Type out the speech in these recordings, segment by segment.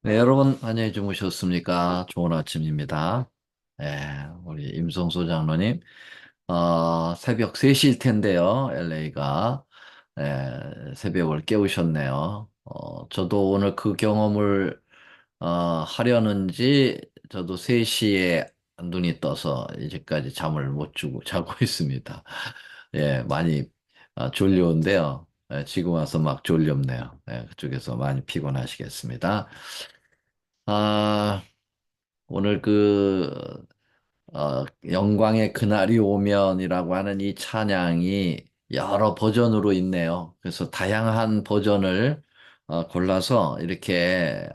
네, 여러분, 안녕히 주무셨습니까? 좋은 아침입니다. 우리 임성소 장로님, 새벽 3시일 텐데요, LA가. 새벽을 깨우셨네요. 저도 오늘 그 경험을, 하려는지, 저도 3시에 눈이 떠서 이제까지 잠을 못 주고 자고 있습니다. 많이 졸려온데요. 지금 와서 막 졸렵네요. 그쪽에서 많이 피곤하시겠습니다. 아, 오늘 영광의 그날이 오면이라고 하는 이 찬양이 여러 버전으로 있네요. 그래서 다양한 버전을 골라서 이렇게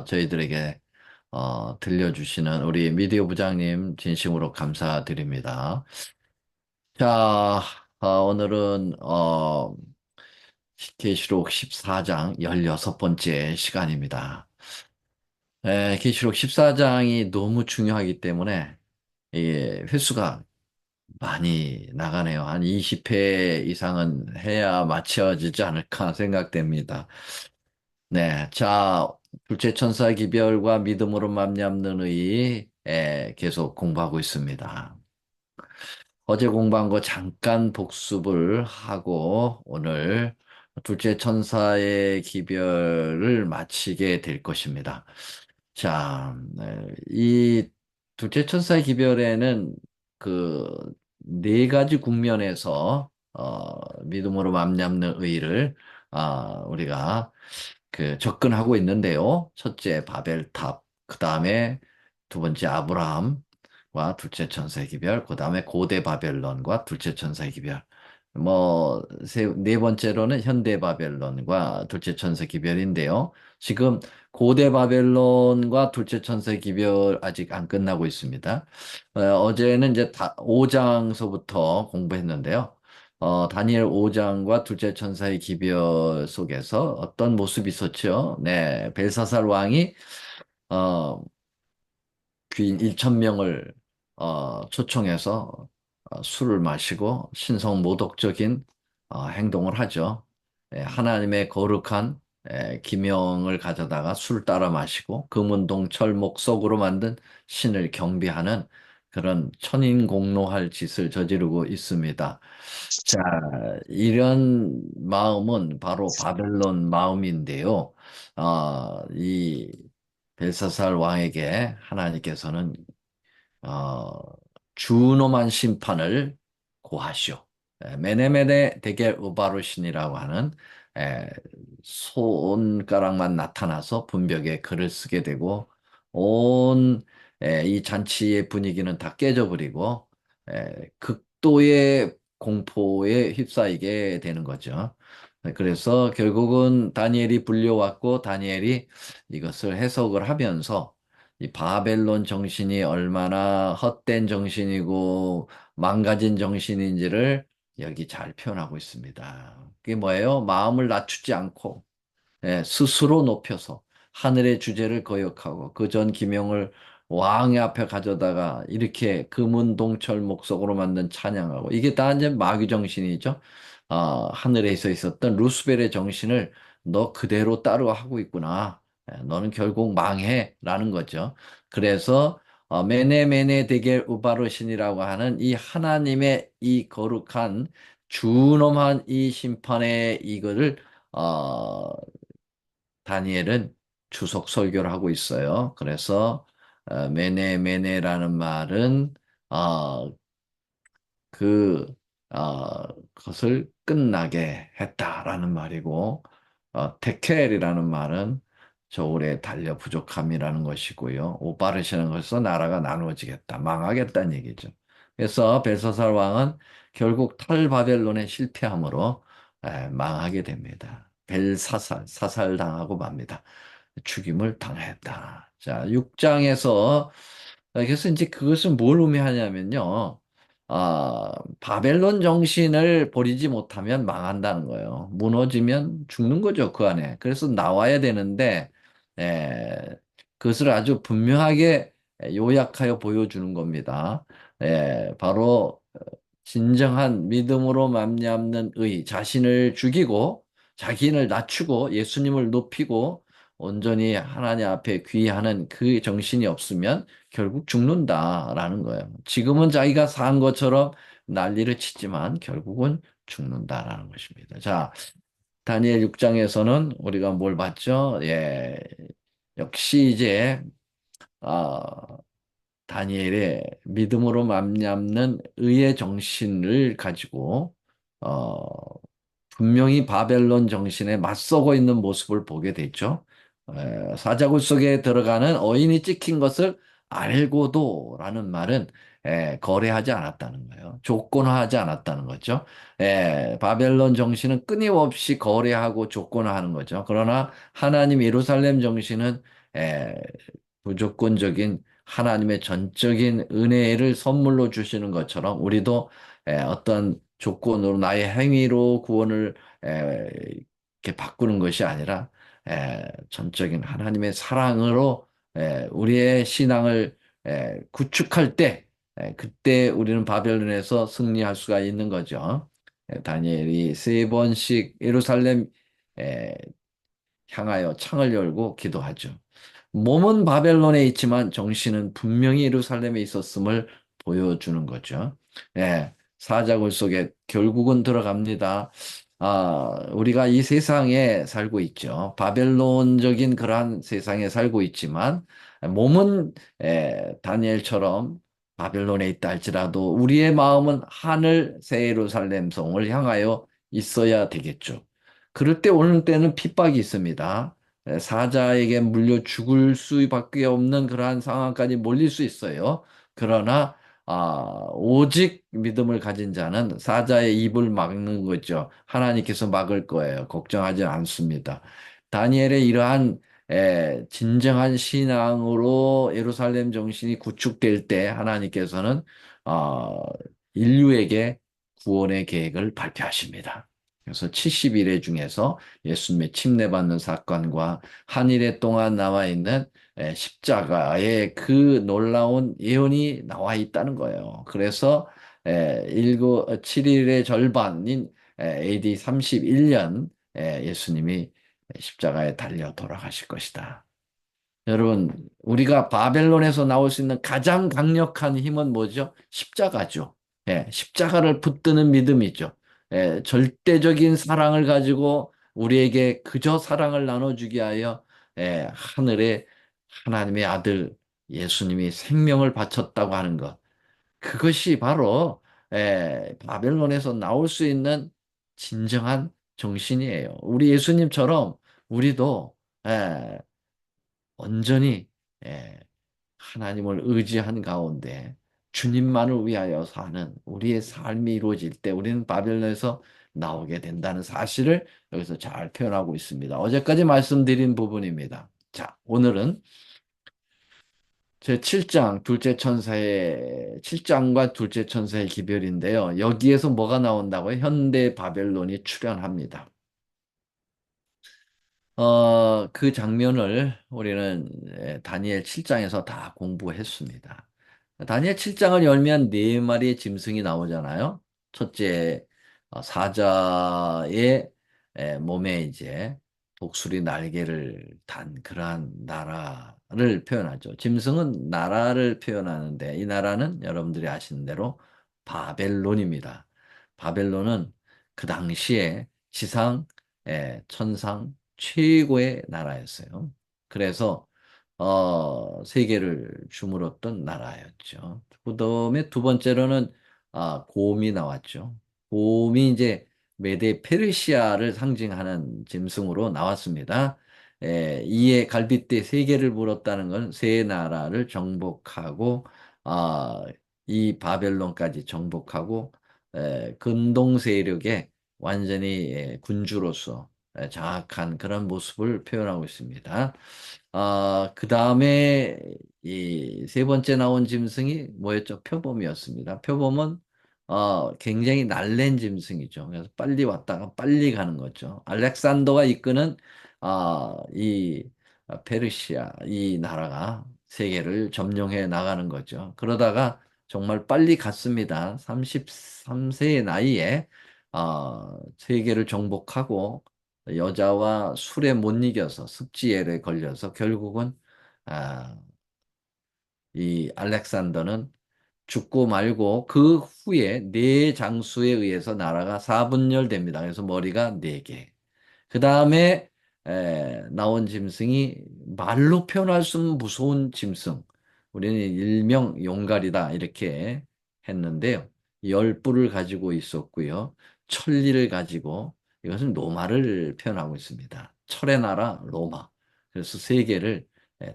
저희들에게 들려주시는 우리 미디어 부장님 진심으로 감사드립니다. 자, 오늘은 계시록 14장 16번째 시간입니다. 계시록 14장이 너무 중요하기 때문에 횟수가 많이 나가네요. 한 20회 이상은 해야 맞춰지지 않을까 생각됩니다. 네, 자, 둘째 천사 기별과 믿음으로 맘잡는 의 계속 공부하고 있습니다. 어제 공부한 거 잠깐 복습을 하고 오늘 둘째 천사의 기별을 마치게 될 것입니다. 자, 이 둘째 천사의 기별에는 그 네 가지 국면에서 믿음으로 맘잡는 의를 우리가 접근하고 있는데요. 첫째 바벨탑, 그 다음에 두 번째 아브라함과 둘째 천사의 기별, 그 다음에 고대 바벨론과 둘째 천사의 기별. 네 번째로는 현대 바벨론과 둘째 천사 기별인데요. 지금 고대 바벨론과 둘째 천사 기별 아직 안 끝나고 있습니다. 어제는 이제 5장서부터 공부했는데요. 다니엘 5장과 둘째 천사의 기별 속에서 어떤 모습이 있었죠? 네, 벨사살 왕이 어, 귀인 1,000명을 초청해서 술을 마시고 신성모독적인 행동을 하죠. 하나님의 거룩한 기명을 가져다가 술 따라 마시고 금은동 철목석으로 만든 신을 경배하는 그런 천인공노할 짓을 저지르고 있습니다. 자, 이런 마음은 바로 바벨론 마음인데요. 이 벨사살 왕에게 하나님께서는 어, 준엄한 심판을 고하시오. 메네메네 데겔 우바루신이라고 하는 에, 손가락만 나타나서 분벽에 글을 쓰게 되고 이 잔치의 분위기는 다 깨져버리고 극도의 공포에 휩싸이게 되는 거죠. 그래서 결국은 다니엘이 불려왔고 다니엘이 이것을 해석을 하면서 이 바벨론 정신이 얼마나 헛된 정신이고 망가진 정신인지를 여기 잘 표현하고 있습니다. 그게 뭐예요? 마음을 낮추지 않고 스스로 높여서 하늘의 주제를 거역하고 그 전 기명을 왕의 앞에 가져다가 이렇게 금은동철 목석으로 만든 찬양하고 이게 다 이제 마귀 정신이죠. 하늘에서 있었던 루스벨의 정신을 너 그대로 따로 하고 있구나. 너는 결국 망해라는 거죠. 그래서 메네 데겔 우바르신이라고 하는 이 하나님의 이 거룩한 준엄한 이 심판의 이거를 어, 다니엘은 주석 설교를 하고 있어요. 그래서 메네라는 말은 어, 그 것을 끝나게 했다라는 말이고 테켈이라는 말은 저울에 달려 부족함이라는 것이고요. 오바르시는 것에서 나라가 나누어지겠다, 망하겠다는 얘기죠. 그래서 벨사살 왕은 결국 탈바벨론에 실패함으로 망하게 됩니다. 사살당하고 맙니다. 죽임을 당했다. 자, 6장에서 그래서 이제 그것은 뭘 의미하냐면요. 바벨론 정신을 버리지 못하면 망한다는 거예요. 무너지면 죽는 거죠, 그 안에. 그래서 나와야 되는데, 에, 그것을 아주 분명하게 요약하여 보여주는 겁니다. 바로 진정한 믿음으로 맘잡는 의, 자신을 죽이고 자기를 낮추고 예수님을 높이고 온전히 하나님 앞에 귀하는 그 정신이 없으면 결국 죽는다라는 거예요. 지금은 자기가 산 것처럼 난리를 치지만 결국은 죽는다라는 것입니다. 자, 다니엘 6장에서는 우리가 뭘 봤죠? 예, 역시 이제 아, 다니엘의 믿음으로 말미암는 의의 정신을 가지고 어, 분명히 바벨론 정신에 맞서고 있는 모습을 보게 됐죠. 사자굴 속에 들어가는 어인이 찍힌 것을 알고도라는 말은 거래하지 않았다는 거예요. 조건화하지 않았다는 거죠. 바벨론 정신은 끊임없이 거래하고 조건화하는 거죠. 그러나 하나님 예루살렘 정신은 에, 무조건적인 하나님의 전적인 은혜를 선물로 주시는 것처럼 우리도 어떤 조건으로 나의 행위로 구원을 이렇게 바꾸는 것이 아니라 전적인 하나님의 사랑으로 우리의 신앙을 구축할 때 그때 우리는 바벨론에서 승리할 수가 있는 거죠. 다니엘이 세 번씩 예루살렘 에, 향하여 창을 열고 기도하죠. 몸은 바벨론에 있지만 정신은 분명히 예루살렘에 있었음을 보여주는 거죠. 사자굴 속에 결국은 들어갑니다. 우리가 이 세상에 살고 있죠. 바벨론적인 그러한 세상에 살고 있지만 몸은 다니엘처럼 바벨론에 있다 할지라도 우리의 마음은 하늘 새 예루살렘 성을 향하여 있어야 되겠죠. 그럴 때 오는 때는 핍박이 있습니다. 사자에게 물려 죽을 수밖에 없는 그러한 상황까지 몰릴 수 있어요. 그러나 오직 믿음을 가진 자는 사자의 입을 막는 거죠. 하나님께서 막을 거예요. 걱정하지 않습니다. 다니엘의 이러한 진정한 신앙으로 예루살렘 정신이 구축될 때 하나님께서는 아, 인류에게 구원의 계획을 발표하십니다. 그래서 70일의 중에서 예수님의 침례받는 사건과 한 일에 동안 나와 있는 십자가의 그 놀라운 예언이 나와 있다는 거예요. 그래서 7일의 절반인 AD 31년 예수님이 십자가에 달려 돌아가실 것이다. 여러분, 우리가 바벨론에서 나올 수 있는 가장 강력한 힘은 뭐죠? 십자가죠. 십자가를 붙드는 믿음이죠. 절대적인 사랑을 가지고 우리에게 그저 사랑을 나눠주기 위하여 하늘에 하나님의 아들 예수님이 생명을 바쳤다고 하는 것. 그것이 바로 바벨론에서 나올 수 있는 진정한 정신이에요. 우리 예수님처럼 우리도 온전히 예, 하나님을 의지한 가운데 주님만을 위하여 사는 우리의 삶이 이루어질 때 우리는 바벨론에서 나오게 된다는 사실을 여기서 잘 표현하고 있습니다. 어제까지 말씀드린 부분입니다. 자, 오늘은 제 7장 둘째 천사의 7장과 둘째 천사의 기별인데요. 여기에서 뭐가 나온다고요? 현대 바벨론이 출현합니다. 그 장면을 우리는 다니엘 7장에서 다 공부했습니다. 다니엘 7장을 열면 네 마리의 짐승이 나오잖아요. 첫째, 사자의 몸에 이제 독수리 날개를 단 그러한 나라를 표현하죠. 짐승은 나라를 표현하는데 이 나라는 여러분들이 아시는 대로 바벨론입니다. 바벨론은 그 당시에 지상, 천상, 최고의 나라였어요. 그래서 세계를 주물렀던 나라였죠. 그다음에 두 번째로는 곰이 나왔죠. 곰이 이제 메데 페르시아를 상징하는 짐승으로 나왔습니다. 이에 갈빗대 세 개를 물었다는 건 세 나라를 정복하고 아, 이 바벨론까지 정복하고 근동 세력의 완전히 군주로서 장악한 그런 모습을 표현하고 있습니다. 그 다음에 이 세 번째 나온 짐승이 뭐였죠? 표범이었습니다. 표범은 굉장히 날랜 짐승이죠. 그래서 빨리 왔다가 빨리 가는 거죠. 알렉산더가 이끄는 이 페르시아 이 나라가 세계를 점령해 나가는 거죠. 그러다가 정말 빨리 갔습니다. 33세의 나이에 세계를 정복하고 여자와 술에 못 이겨서 습지에 걸려서 결국은 아, 이 알렉산더는 죽고 말고 그 후에 네 장수에 의해서 나라가 사분열됩니다. 그래서 머리가 네 개. 그 다음에 나온 짐승이 말로 표현할 수 없는 무서운 짐승. 우리는 일명 용갈이다 이렇게 했는데요. 열 뿔을 가지고 있었고요. 천리를 가지고 이것은 로마를 표현하고 있습니다. 철의 나라 로마. 그래서 세계를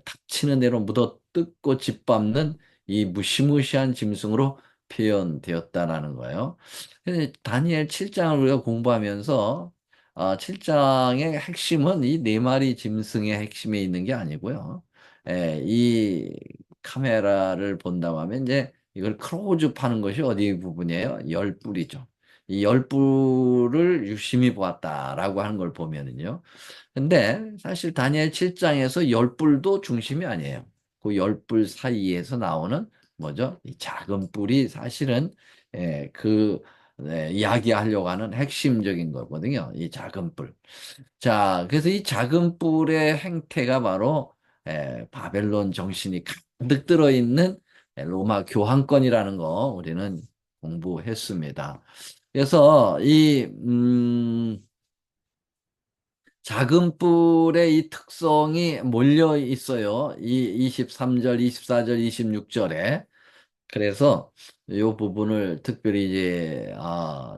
닥치는 대로 묻어 뜯고 짓밟는 이 무시무시한 짐승으로 표현되었다라는 거예요. 근데 다니엘 7장을 우리가 공부하면서 7장의 핵심은 이 네 마리 짐승의 핵심에 있는 게 아니고요. 이 카메라를 본다고 하면 이제 이걸 크로즈업 하는 것이 어디 부분이에요? 열뿔이죠. 이 열뿔을 유심히 보았다라고 하는 걸 보면은요. 근데 사실 다니엘 7장에서 열뿔도 중심이 아니에요. 그 열뿔 사이에서 나오는 뭐죠? 이 작은 뿔이 사실은 이야기하려고 하는 핵심적인 거거든요. 이 작은 뿔. 자, 그래서 이 작은 뿔의 행태가 바로 바벨론 정신이 가득 들어있는 로마 교황권이라는 거 우리는 공부했습니다. 그래서 작은 뿔의 이 특성이 몰려 있어요. 이 23절, 24절, 26절에. 그래서 이 부분을 특별히 이제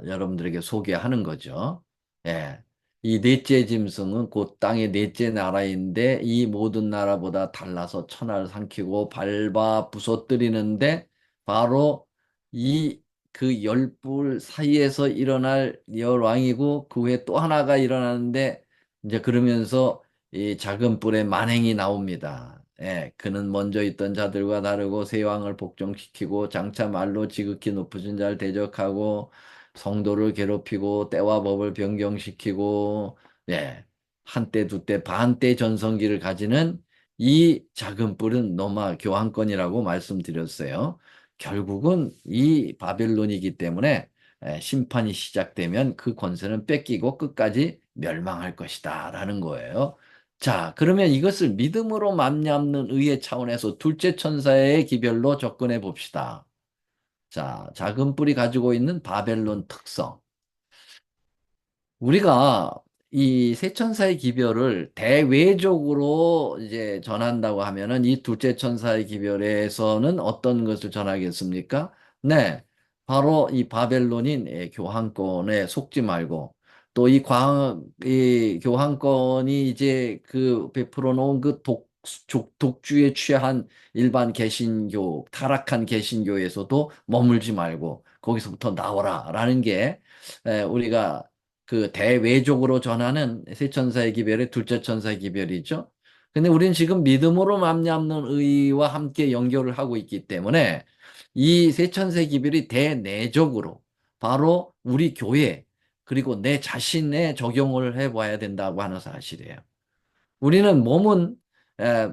여러분들에게 소개하는 거죠. 예. 이 넷째 짐승은 곧 땅의 넷째 나라인데 이 모든 나라보다 달라서 천하를 삼키고 밟아 부서뜨리는데 바로 이 그 열불 사이에서 일어날 열왕이고 그 후에 또 하나가 일어나는데 이제 그러면서 이 작은 뿔에 만행이 나옵니다. 예, 그는 먼저 있던 자들과 다르고 새 왕을 복종시키고 장차 말로 지극히 높으신 자를 대적하고 성도를 괴롭히고 때와 법을 변경시키고 예, 한때 두때 반때 전성기를 가지는 이 작은 뿔은 로마 교황권이라고 말씀드렸어요. 결국은 이 바벨론이기 때문에 심판이 시작되면 그 권세는 뺏기고 끝까지 멸망할 것이다라는 거예요. 자, 그러면 이것을 믿음으로 맘잡는 의의 차원에서 둘째 천사의 기별로 접근해 봅시다. 자, 작은 뿔이 가지고 있는 바벨론 특성. 우리가 이 세 천사의 기별을 대외적으로 이제 전한다고 하면은 이 둘째 천사의 기별에서는 어떤 것을 전하겠습니까? 네. 바로 이 바벨론인 교황권에 속지 말고 또 이 교황권이 이제 그 베풀어 놓은 그 독주에 취한 일반 개신교, 타락한 개신교에서도 머물지 말고 거기서부터 나오라라는 게 우리가 그 대외적으로 전하는 세 천사의 기별의 둘째 천사의 기별이죠. 근데 우리는 지금 믿음으로 맘잡는 의와 함께 연결을 하고 있기 때문에 이 세 천사의 기별이 대내적으로 바로 우리 교회 그리고 내 자신에 적용을 해봐야 된다고 하는 사실이에요. 우리는 몸은 에,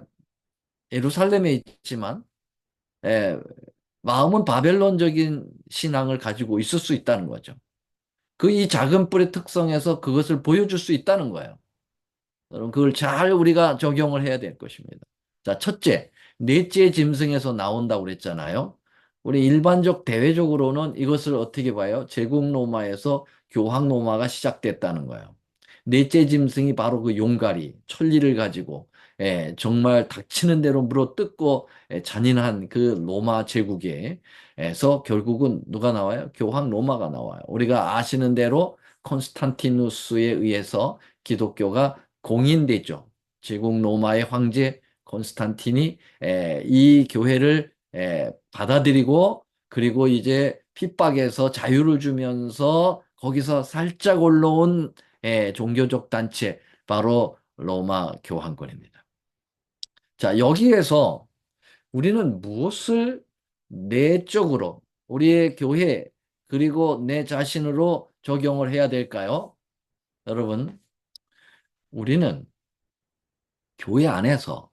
예루살렘에 있지만 에, 마음은 바벨론적인 신앙을 가지고 있을 수 있다는 거죠. 그 이 작은 뿔의 특성에서 그것을 보여줄 수 있다는 거예요. 여러분, 그걸 잘 우리가 적용을 해야 될 것입니다. 자, 첫째, 넷째 짐승에서 나온다고 그랬잖아요. 우리 일반적 대외적으로는 이것을 어떻게 봐요? 제국 로마에서 교황 로마가 시작됐다는 거예요. 넷째 짐승이 바로 그 용가리, 천리를 가지고 정말 닥치는 대로 물어뜯고 잔인한 그 로마 제국에서 결국은 누가 나와요? 교황 로마가 나와요. 우리가 아시는 대로 콘스탄티누스에 의해서 기독교가 공인되죠. 제국 로마의 황제 콘스탄틴이 이 교회를 받아들이고 그리고 이제 핍박에서 자유를 주면서 거기서 살짝 올라온 종교적 단체 바로 로마 교황권입니다. 자, 여기에서 우리는 무엇을 내적으로 우리의 교회 그리고 내 자신으로 적용을 해야 될까요? 여러분, 우리는 교회 안에서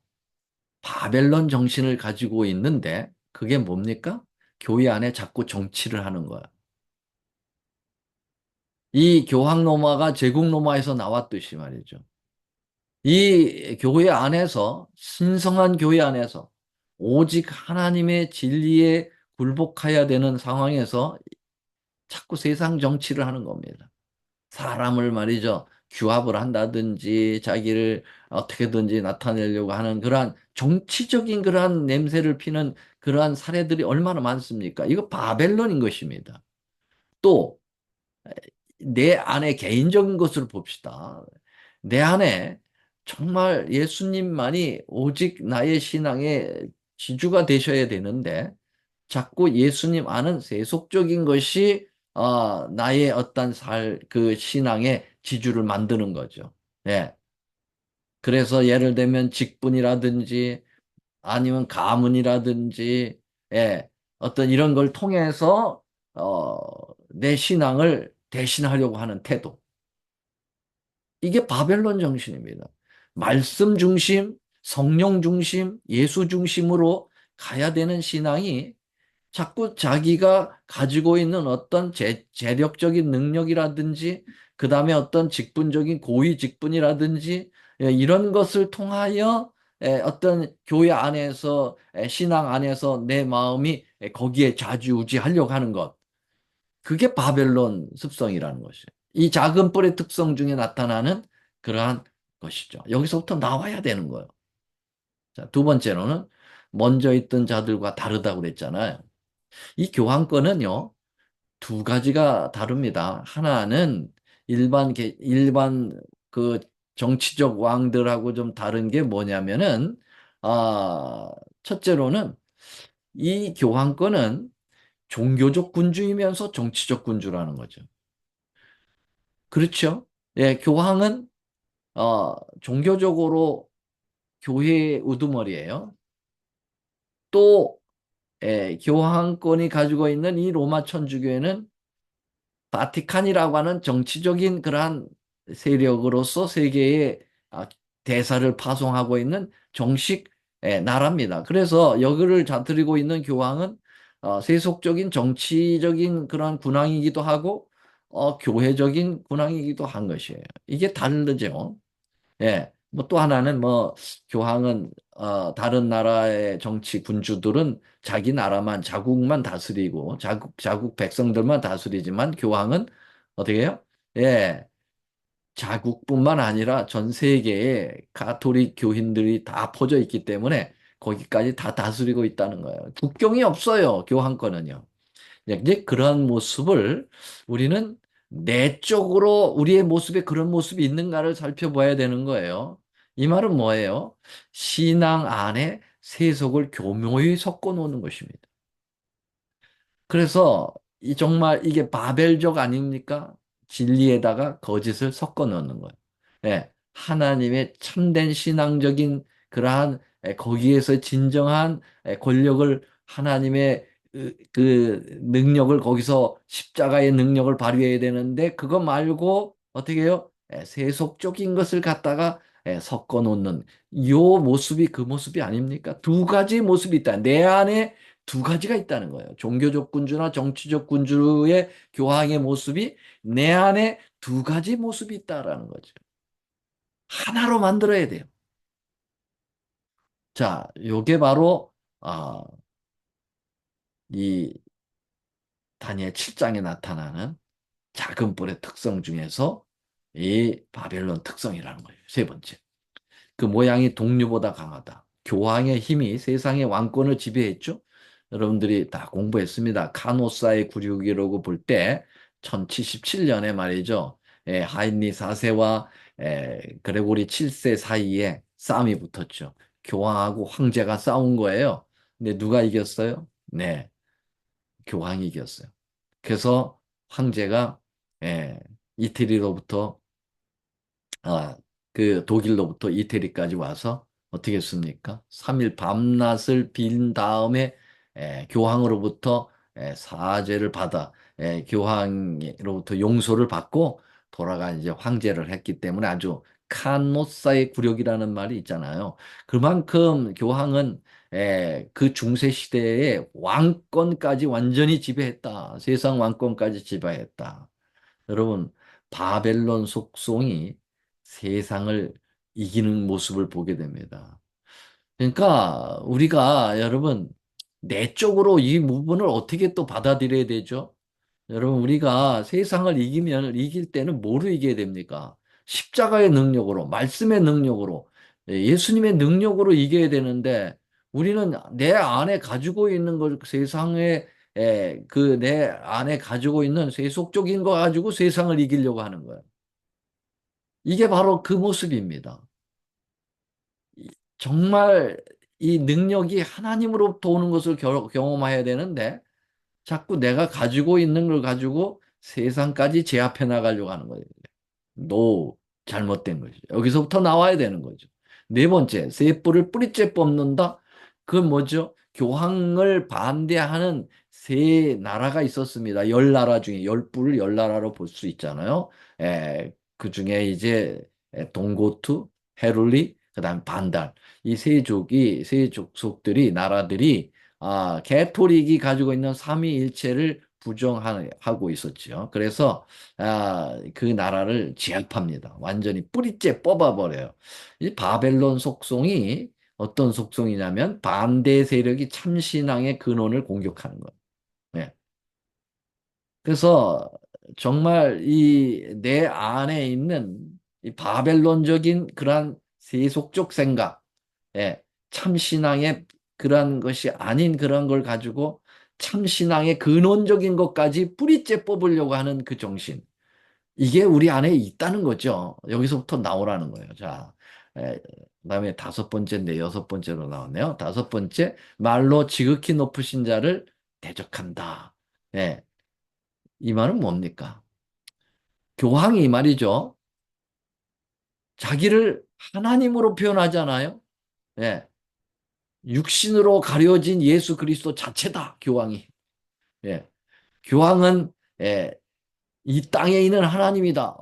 바벨론 정신을 가지고 있는데 그게 뭡니까? 교회 안에 자꾸 정치를 하는 거야. 이 교황 로마가 제국 로마에서 나왔듯이 말이죠. 이 교회 안에서, 신성한 교회 안에서 오직 하나님의 진리에 굴복해야 되는 상황에서 자꾸 세상 정치를 하는 겁니다. 사람을 말이죠. 규합을 한다든지 자기를 어떻게든지 나타내려고 하는 그러한 정치적인 그러한 냄새를 피는 그러한 사례들이 얼마나 많습니까? 이거 바벨론인 것입니다. 또 내 안에 개인적인 것을 봅시다. 내 안에 정말 예수님만이 오직 나의 신앙의 지주가 되셔야 되는데 자꾸 예수님 아는 세속적인 것이 나의 어떤 그 신앙의 지주를 만드는 거죠. 예. 그래서 예를 들면 직분이라든지 아니면 가문이라든지 예. 어떤 이런 걸 통해서 어, 내 신앙을 대신하려고 하는 태도. 이게 바벨론 정신입니다. 말씀 중심, 성령 중심, 예수 중심으로 가야 되는 신앙이 자꾸 자기가 가지고 있는 어떤 재력적인 능력이라든지, 그 다음에 어떤 직분적인 고위 직분이라든지, 이런 것을 통하여 어떤 교회 안에서, 신앙 안에서 내 마음이 거기에 좌지우지하려고 하는 것. 그게 바벨론 습성이라는 것이에요. 이 작은 뿔의 특성 중에 나타나는 그러한 것이죠. 여기서부터 나와야 되는 거예요. 자, 두 번째로는 먼저 있던 자들과 다르다고 그랬잖아요. 이 교황권은요, 두 가지가 다릅니다. 하나는 일반 그 정치적 왕들하고 좀 다른 게 뭐냐면은, 아, 첫째로는 이 교황권은 종교적 군주이면서 정치적 군주라는 거죠. 그렇죠? 예, 교황은, 종교적으로 교회의 우두머리예요. 또, 교황권이 가지고 있는 이 로마 천주교회는 바티칸이라고 하는 정치적인 그러한 세력으로서 세계에 대사를 파송하고 있는 정식 나라입니다. 그래서 여기를 다스리고 있는 교황은 세속적인 정치적인 그런 군왕이기도 하고 교회적인 군왕이기도 한 것이에요. 이게 다르죠. 예. 뭐 또 하나는 뭐 교황은 다른 나라의 정치 군주들은 자기 나라만 자국만 다스리고 자국 백성들만 다스리지만 교황은 어떻게 해요? 예. 자국뿐만 아니라 전 세계에 가톨릭 교인들이 다 퍼져 있기 때문에 거기까지 다 다스리고 있다는 거예요. 국경이 없어요. 교황권은요. 이제 그런 모습을 우리는 내적으로 우리의 모습에 그런 모습이 있는가를 살펴봐야 되는 거예요. 이 말은 뭐예요? 신앙 안에 세속을 교묘히 섞어 놓는 것입니다. 그래서 이 정말 이게 바벨적 아닙니까? 진리에다가 거짓을 섞어 넣는 거예요. 예, 하나님의 참된 신앙적인 그러한 거기에서 진정한 권력을 하나님의 그 능력을 거기서 십자가의 능력을 발휘해야 되는데 그거 말고 어떻게 해요? 세속적인 것을 갖다가 섞어 놓는 요 모습이 그 모습이 아닙니까? 두 가지 모습이 있다. 내 안에 두 가지가 있다는 거예요. 종교적 군주나 정치적 군주의 교황의 모습이 내 안에 두 가지 모습이 있다라는 거죠. 하나로 만들어야 돼요. 자, 요게 바로 아, 이 다니엘 7장에 나타나는 작은 뿔의 특성 중에서 이 바벨론 특성이라는 거예요. 세 번째. 그 모양이 동류보다 강하다. 교황의 힘이 세상의 왕권을 지배했죠. 여러분들이 다 공부했습니다. 카노사의 굴욕이라고 볼 때 1077년에 말이죠. 하인리 4세와 그레고리 7세 사이에 싸움이 붙었죠. 교황하고 황제가 싸운 거예요. 근데 누가 이겼어요? 네, 교황이 이겼어요. 그래서 황제가 예, 이태리로부터 그 독일로부터 이태리까지 와서 어떻게 했습니까? 3일 밤낮을 빈 다음에 교황으로부터 사죄를 받아 교황으로부터 용서를 받고 돌아간 이제 황제를 했기 때문에 아주 칸노사의 굴욕이라는 말이 있잖아요. 그만큼 교황은 그 중세 시대의 왕권까지 완전히 지배했다. 세상 왕권까지 지배했다. 여러분 바벨론 속성이 세상을 이기는 모습을 보게 됩니다. 그러니까 우리가 여러분 내적으로 이 부분을 어떻게 또 받아들여야 되죠? 여러분 우리가 세상을 이기면 이길 때는 뭐로 이겨야 됩니까? 십자가의 능력으로, 말씀의 능력으로, 예수님의 능력으로 이겨야 되는데 우리는 내 안에 가지고 있는 걸 세상에 그 내 안에 가지고 있는 세속적인 거 가지고 세상을 이기려고 하는 거예요. 이게 바로 그 모습입니다. 정말 이 능력이 하나님으로부터 오는 것을 경험해야 되는데 자꾸 내가 가지고 있는 걸 가지고 세상까지 제압해 나가려고 하는 거예요. 노, 잘못된 거죠. 여기서부터 나와야 되는 거죠. 네 번째, 새 뿔을 뿌리째 뽑는다. 그건 뭐죠? 교황을 반대하는 세 나라가 있었습니다. 열 나라 중에 열 뿔을 열 나라로 볼 수 있잖아요. 그 중에 이제 동고투, 헤룰리, 그다음 반달 이 세 족속들이 나라들이 개토릭이 가지고 있는 삼위일체를 부정하고 있었지요. 그래서 그 나라를 제압합니다. 완전히 뿌리째 뽑아버려요. 이 바벨론 속성이 어떤 속성이냐면 반대 세력이 참신앙의 근원을 공격하는 거예요. 네. 그래서 정말 이 내 안에 있는 이 바벨론적인 그러한 세속적 생각, 참신앙의 그러한 것이 아닌 그런 걸 가지고 참신앙의 근원적인 것까지 뿌리째 뽑으려고 하는 그 정신. 이게 우리 안에 있다는 거죠. 여기서부터 나오라는 거예요. 자, 그다음에 다섯 번째인데 여섯 번째로 나왔네요. 다섯 번째, 말로 지극히 높으신 자를 대적한다. 예, 이 말은 뭡니까? 교황이 말이죠. 자기를 하나님으로 표현하잖아요. 예, 육신으로 가려진 예수 그리스도 자체다. 교황이. 예, 교황은 예, 이 땅에 있는 하나님이다.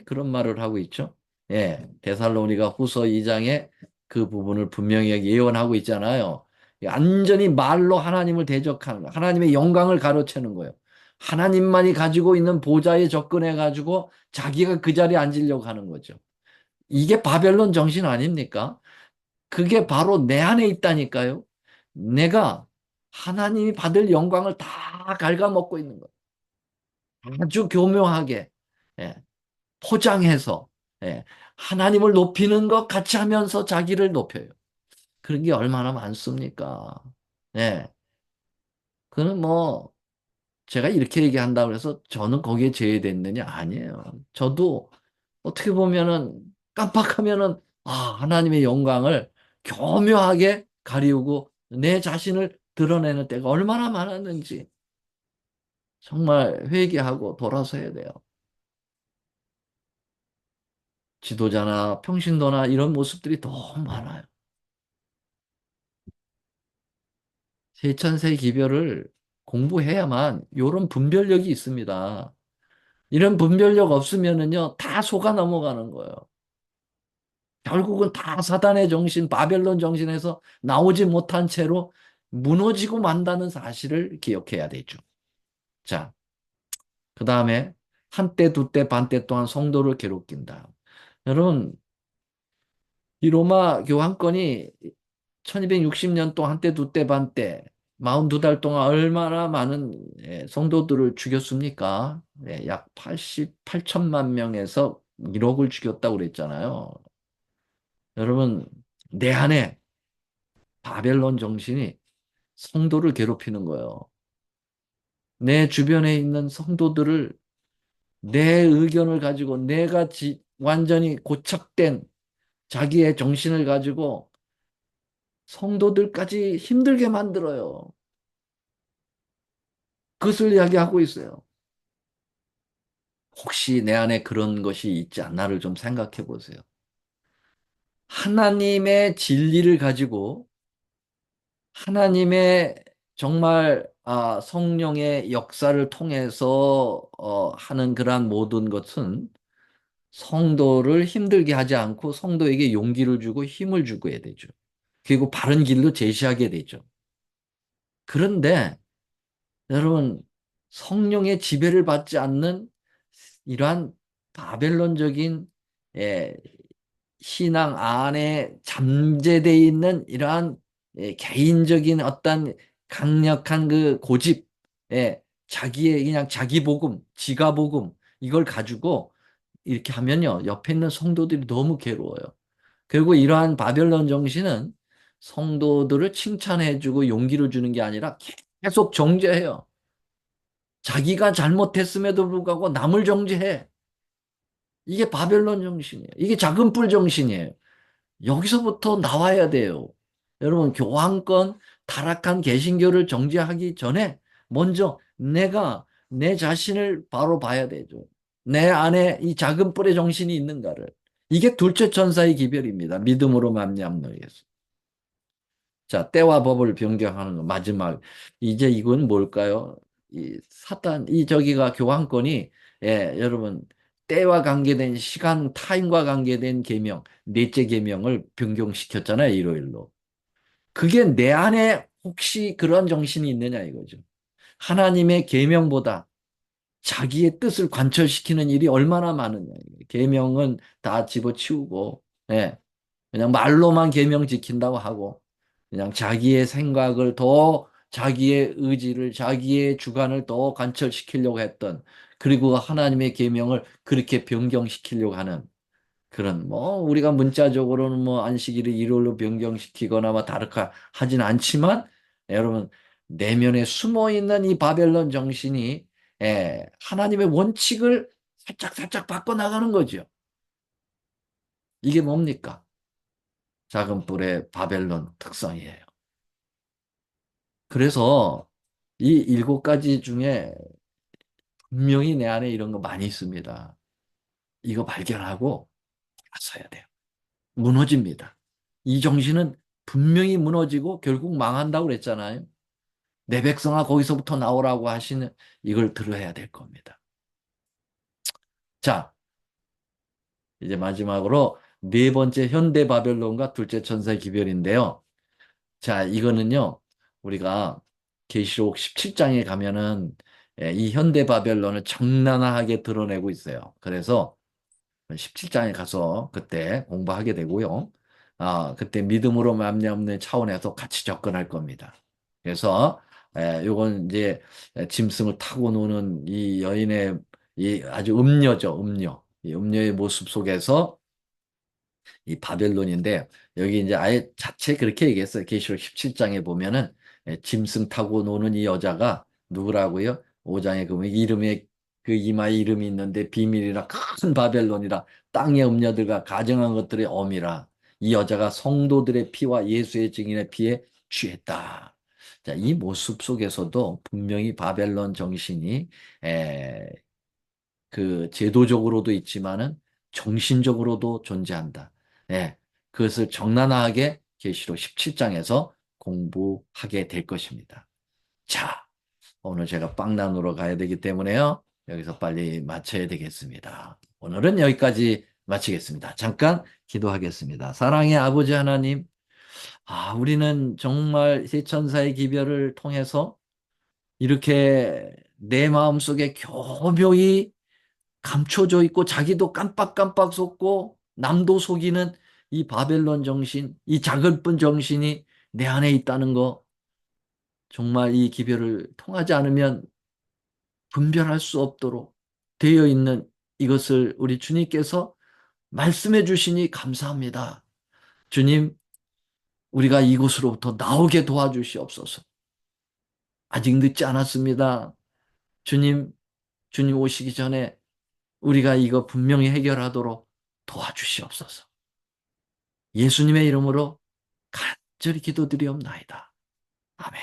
그런 말을 하고 있죠. 예, 데살로니가 후서 2장에 그 부분을 분명히 예언하고 있잖아요. 완전히 말로 하나님을 대적하는 거, 하나님의 영광을 가로채는 거예요. 하나님만이 가지고 있는 보좌에 접근해 가지고 자기가 그 자리에 앉으려고 하는 거죠. 이게 바벨론 정신 아닙니까? 그게 바로 내 안에 있다니까요. 내가 하나님이 받을 영광을 다 갉아먹고 있는 거예요. 아주 교묘하게. 예. 포장해서 하나님을 높이는 것 같이 하면서 자기를 높여요. 그런 게 얼마나 많습니까? 네. 그는 뭐 제가 이렇게 얘기한다고 해서 저는 거기에 제외됐느냐? 아니에요. 저도 어떻게 보면은 깜빡하면은 하나님의 영광을 교묘하게 가리우고 내 자신을 드러내는 때가 얼마나 많았는지 정말 회개하고 돌아서야 돼요. 지도자나 평신도나 이런 모습들이 너무 많아요. 세천세 기별을 공부해야만 이런 분별력이 있습니다. 이런 분별력 없으면은요, 다 속아 넘어가는 거예요. 결국은 다 사단의 정신, 바벨론 정신에서 나오지 못한 채로 무너지고 만다는 사실을 기억해야 되죠. 자, 그 다음에 한때, 두때, 반때 동안 성도를 괴롭힌다. 여러분, 이 로마 교황권이 1260년 동안 한때, 두때, 반때, 42달 동안 얼마나 많은 성도들을 죽였습니까? 약 88천만 명에서 1억을 죽였다고 그랬잖아요. 여러분, 내 안에 바벨론 정신이 성도를 괴롭히는 거예요. 내 주변에 있는 성도들을 내 의견을 가지고 내가 완전히 고착된 자기의 정신을 가지고 성도들까지 힘들게 만들어요. 그것을 이야기하고 있어요. 혹시 내 안에 그런 것이 있지 않나를 좀 생각해 보세요. 하나님의 진리를 가지고 하나님의 정말 성령의 역사를 통해서 하는 그러한 모든 것은 성도를 힘들게 하지 않고 성도에게 용기를 주고 힘을 주고 해야 되죠. 그리고 바른 길로 제시하게 되죠. 그런데 여러분 성령의 지배를 받지 않는 이러한 바벨론적인 예, 신앙 안에 잠재되어 있는 이러한 개인적인 어떤 강력한 그 고집, 자기의 그냥 자기 복음, 지가 복음 이걸 가지고 이렇게 하면요 옆에 있는 성도들이 너무 괴로워요. 그리고 이러한 바벨론 정신은 성도들을 칭찬해주고 용기를 주는 게 아니라 계속 정죄해요. 자기가 잘못했음에도 불구하고 남을 정죄해. 이게 바벨론 정신이에요. 이게 작은 뿔 정신이에요. 여기서부터 나와야 돼요. 여러분, 교황권 타락한 개신교를 정죄하기 전에 먼저 내가 내 자신을 바로 봐야 되죠. 내 안에 이 작은 뿔의 정신이 있는가를. 이게 둘째 천사의 기별입니다. 믿음으로 말미암는 것이. 자, 때와 법을 변경하는 거 마지막. 이제 이건 뭘까요? 이 사탄, 이 저기가 교황권이 여러분 때와 관계된 시간 타임과 관계된 계명, 넷째 계명을 변경시켰잖아요, 일요일로. 그게 내 안에 혹시 그런 정신이 있느냐 이거죠. 하나님의 계명보다 자기의 뜻을 관철시키는 일이 얼마나 많으냐. 계명은 다 집어치우고, 그냥 말로만 계명 지킨다고 하고, 그냥 자기의 생각을 더, 자기의 의지를, 자기의 주관을 더 관철시키려고 했던, 그리고 하나님의 계명을 그렇게 변경시키려고 하는 그런, 뭐, 우리가 문자적으로는 뭐, 안식일을 일요일로 변경시키거나 뭐, 다르게 하진 않지만, 여러분, 내면에 숨어 있는 이 바벨론 정신이, 하나님의 원칙을 살짝 바꿔나가는 거죠. 이게 뭡니까? 작은 뿔의 바벨론 특성이에요. 그래서 이 일곱 가지 중에 분명히 내 안에 이런 거 많이 있습니다. 이거 발견하고 갔어야 돼요. 무너집니다. 이 정신은 분명히 무너지고 결국 망한다고 그랬잖아요. 내 백성아 거기서부터 나오라고 하시는 이걸 들어야 될 겁니다. 자, 이제 마지막으로 네 번째 현대 바벨론과 둘째 천사의 기별인데요. 자, 이거는요. 우리가 계시록 17장에 가면은 이 현대 바벨론을 적나라하게 드러내고 있어요. 그래서 17장에 가서 그때 공부하게 되고요. 그때 믿음으로 말미암는 차원에서 같이 접근할 겁니다. 그래서 요건 이제 짐승을 타고 노는 이 여인의 이 아주 음녀죠, 음녀. 이 음녀의 모습 속에서 이 바벨론인데 여기 이제 아예 자체 그렇게 얘기했어요. 계시록 17장에 보면은 짐승 타고 노는 이 여자가 누구라고요? 5장에 그 이름에 그 이마에 이름이 있는데 비밀이라 큰 바벨론이라 땅의 음녀들과 가증한 것들의 엄이라 이 여자가 성도들의 피와 예수의 증인의 피에 취했다. 자, 이 모습 속에서도 분명히 바벨론 정신이 에, 그 제도적으로도 있지만은 정신적으로도 존재한다. 그것을 적나라하게 계시록 17장에서 공부하게 될 것입니다. 자, 오늘 제가 빵단으로 가야 되기 때문에요. 여기서 빨리 마쳐야 되겠습니다. 오늘은 여기까지 마치겠습니다. 잠깐 기도하겠습니다. 사랑의 아버지 하나님, 우리는 정말 세천사의 기별을 통해서 이렇게 내 마음속에 교묘히 감춰져 있고 자기도 깜빡깜빡 속고 남도 속이는 이 바벨론 정신, 이 자글픈 정신이 내 안에 있다는 거 정말 이 기별을 통하지 않으면 분별할 수 없도록 되어 있는 이것을 우리 주님께서 말씀해 주시니 감사합니다. 주님, 우리가 이곳으로부터 나오게 도와주시옵소서. 아직 늦지 않았습니다. 주님, 주님 오시기 전에 우리가 이거 분명히 해결하도록 도와주시옵소서. 예수님의 이름으로 간절히 기도드리옵나이다. 아멘.